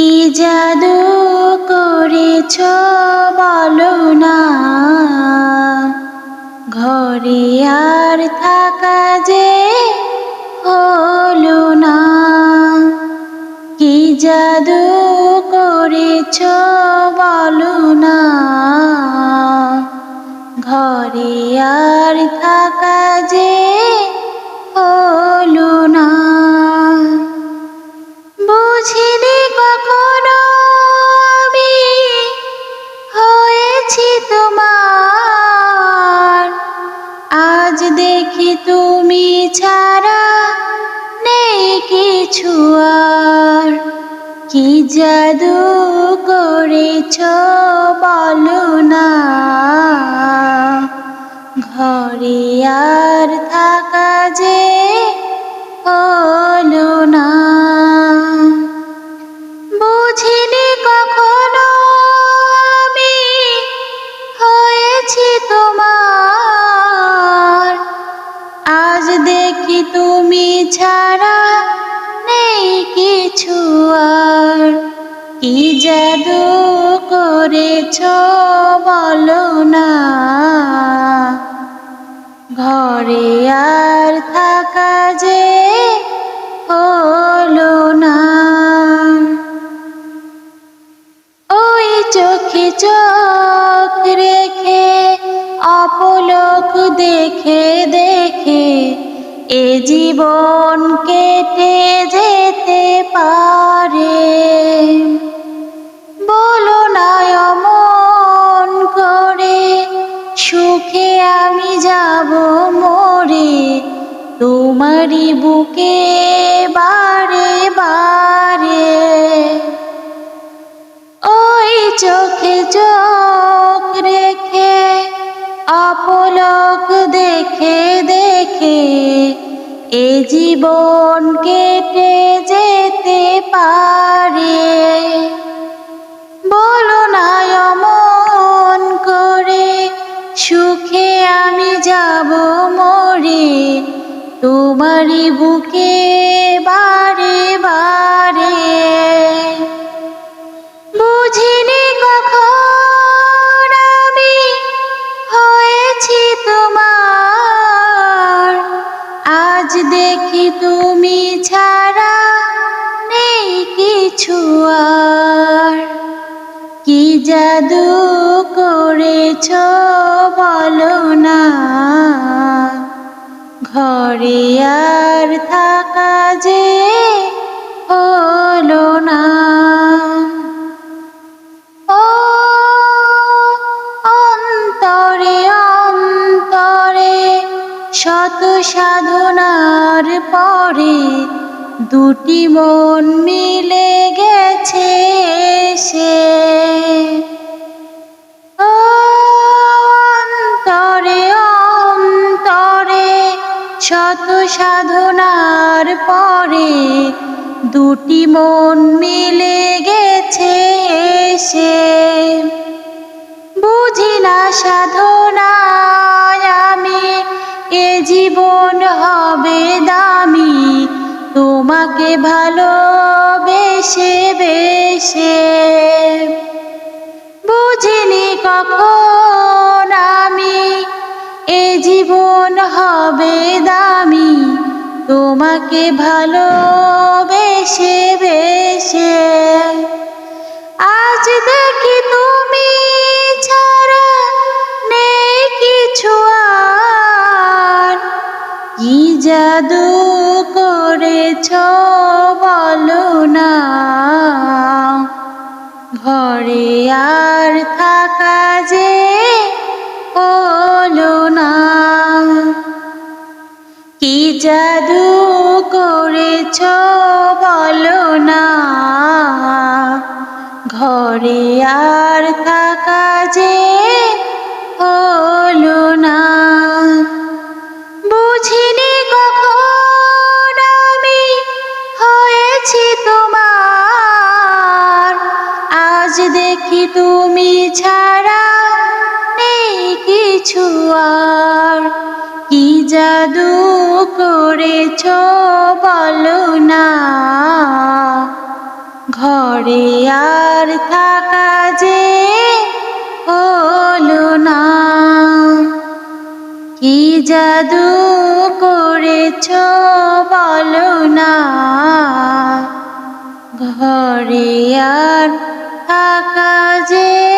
কি জাদু করেছ বলো না, ঘরে আর থাকা যে হলো না। কি জাদু করেছ বলো না, ঘরে আর থাকা যে হলো না। বুঝিনি কখনো আমি হয়েছি তোমার, আজ দেখি তুমি ছাড়া নেই কিছু আর। কি জাদু করেছ বলো না, ঘরে আর থাকা যে হলো না। বুঝিনি কখনো আমি হয়েছি তোমার, আজ দেখি তুমি ছাড়া নেই কিছু আর। কি জাদু করেছ বলো না, ঘরে আর থাকা যে হলো না। ওই চোখে চোখ রেখে অপলক দেখে দেখে এ জীবন কেটে যেতে পারে। বলো না অমন করে সুখে আমি যাব মরে, তোমারই বুকে বারে বারে। ওই চোখে চোখ রেখে অপলক দেখে দেখে এ জীবন কেটে যেতে পারে। বলো না অমন করে সুখে আমি যাব মরে, তোমারই বুকে বারে বারে। বুঝিনি কখন আমি হয়েছি তোমার, আজ দেখি তুমি ছাড়া নেই কিছু আর। কি জাদু করেছ বলো না, ঘরে আর থাকা যে হলো না। ও অন্তরে অন্তরে শত সাধনার পরে দুটি মন মিলে গেছে সে। ও অন্তরে অন্তরে শত সাধনার পরে দুটি মন মিলে গেছে সে। বুঝি না সাধনায় আমি এ জীবন হবে দামি, তোমাকে ভালোবেসে বেসে। বুঝিনি কখন আমি এ জীবন হবে দামি, তোমাকে ভালোবেসে বেসে। আজ দেখি তুমি ছাড়া নেই কিছু আর। কি জাদু করেছ বলো না, ঘরে আর থাকা যে হলো না। কি জাদু করেছ বলো না, ঘরে আর থাকা যে হলো না। বুঝিনি কখন আমি হয়েছি তোমার, আজ দেখি তুমি ছাড়া নেই কিছু আর। কি জাদু করেছ বলো না, ঘরে আর থাকা যে হলো না। কি জাদু করেছ বলো না, ঘরে আর থাকা যে